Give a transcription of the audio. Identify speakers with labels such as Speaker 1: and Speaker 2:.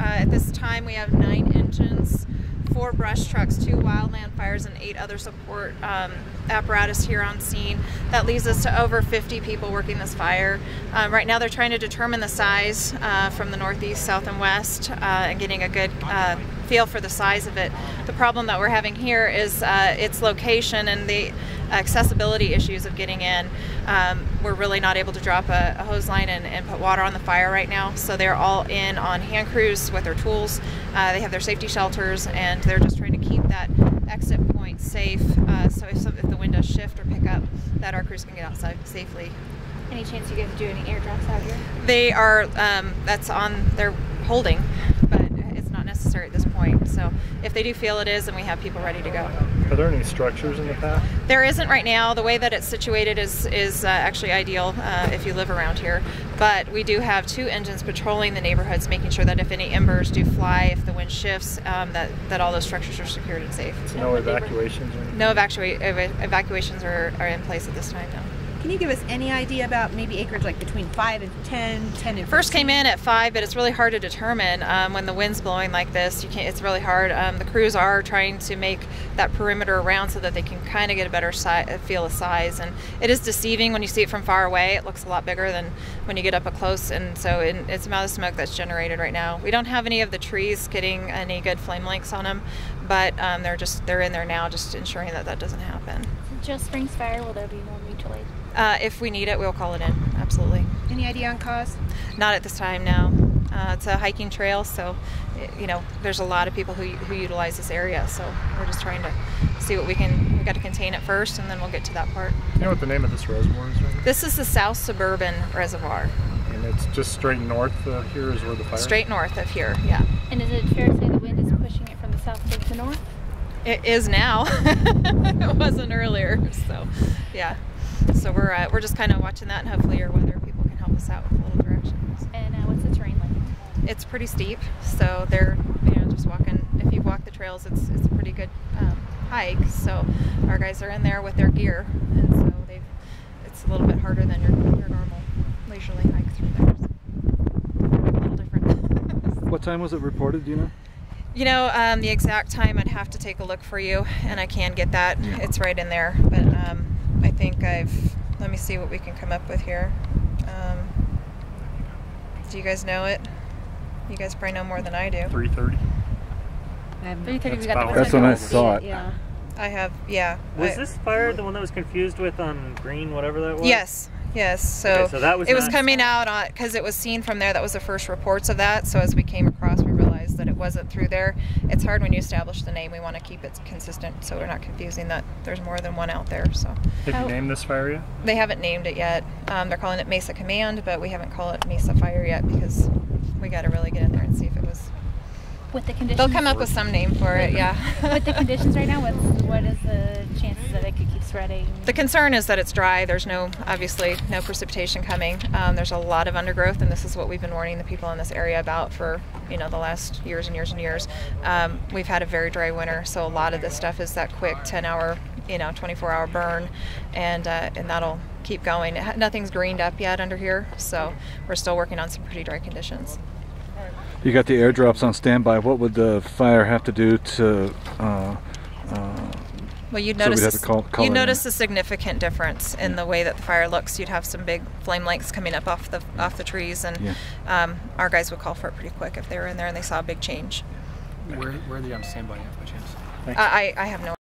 Speaker 1: At this time, we have 9 engines, 4 brush trucks, 2 wildland fires, and 8 other support apparatus here on scene. That leaves us to over 50 people working this fire. Right now, they're trying to determine the size from the northeast, south, and west, and getting a good feel for the size of it. The problem that we're having here is its location and the accessibility issues of getting in. We're really not able to drop a hose line and put water on the fire right now, so they're all in on hand crews with their tools. They have their safety shelters, and they're just trying to keep that exit point safe, so if the wind does shift or pick up, that our crews can get outside safely.
Speaker 2: Any chance you guys do any airdrops out here?
Speaker 1: They are, they're holding, but it's not necessary at this point. So if they do feel it is, then we have people ready to go.
Speaker 3: Are there any structures in the path?
Speaker 1: There isn't right now. The way that it's situated is actually ideal if you live around here. But we do have 2 engines patrolling the neighborhoods, making sure that if any embers do fly, if the wind shifts, that all those structures are secured and safe.
Speaker 3: So no evacuations or anything?
Speaker 1: No evacuations are in place at this time, no.
Speaker 4: Can you give us any idea about maybe acreage like between 5 and 10, 10 and 15?
Speaker 1: First came in at 5, but it's really hard to determine when the wind's blowing like this. It's really hard. The crews are trying to make that perimeter around so that they can kind of get a better feel of size. And it is deceiving when you see it from far away. It looks a lot bigger than when you get up close. And so it's the amount of smoke that's generated right now. We don't have any of the trees getting any good flame lengths on them, but they're in there now, just ensuring that that doesn't happen.
Speaker 2: Just Springs Fire, will there be more mutual aid?
Speaker 1: If we need it, we'll call it in. Absolutely.
Speaker 4: Any idea on cost?
Speaker 1: Not at this time, no. It's a hiking trail, so there's a lot of people who utilize this area. So we're just trying to see what we got to contain it first, and then we'll get to that part.
Speaker 3: Do you know what the name of this reservoir is? Right?
Speaker 1: This is the South Suburban Reservoir.
Speaker 3: And it's just straight north here is where the fire is?
Speaker 1: Straight north of here, yeah.
Speaker 2: And is it fair to say the wind is pushing it from the south to the north?
Speaker 1: It is now. It wasn't earlier, so yeah. So we're just kind of watching that, and hopefully your weather people can help us out with a little directions.
Speaker 2: And what's the terrain like?
Speaker 1: It's pretty steep, so they're just walking. If you walk the trails, it's a pretty good hike. So our guys are in there with their gear, and so it's a little bit harder than your normal leisurely hike through there. So a little different.
Speaker 5: What time was it reported? Do you know?
Speaker 1: The exact time I'd have to take a look for you, and I can get that. Yeah. It's right in there, but I think let me see what we can come up with here. Do you guys know it? You guys probably know more than I do.
Speaker 3: 3:30.
Speaker 2: 3:30, we got the
Speaker 5: That's when I saw it.
Speaker 4: Yeah.
Speaker 1: I have, yeah.
Speaker 6: Was this fire the one that was confused with green, whatever that was?
Speaker 1: Yes. So,
Speaker 6: okay, so that was
Speaker 1: it was coming out on, because it was seen from there. That was the first reports of that. So as we came across, we realized that it wasn't through there. It's hard when you establish the name. We want to keep it consistent, so we're not confusing that there's more than one out there. So.
Speaker 3: Have you named this fire yet?
Speaker 1: They haven't named it yet. They're calling it Mesa Command, but we haven't called it Mesa Fire yet because we got to really get in there and see if it was.
Speaker 2: With the conditions,
Speaker 1: they'll come up with some name for it, yeah.
Speaker 2: With the conditions right now, what is the chances that it could keep spreading?
Speaker 1: The concern is that it's dry. There's obviously no precipitation coming. There's a lot of undergrowth, and this is what we've been warning the people in this area about for the last years and years and years. We've had a very dry winter, so a lot of this stuff is that quick 10-hour, 24-hour burn, and that'll keep going. Nothing's greened up yet under here, so we're still working on some pretty dry conditions.
Speaker 5: You got the airdrops on standby. What would the fire have to do to?
Speaker 1: Well, you'd notice a significant difference in the way that the fire looks. You'd have some big flame lengths coming up off the trees, and our guys would call for it pretty quick if they were in there and they saw a big change.
Speaker 7: Where are they on standby by chance?
Speaker 1: I have no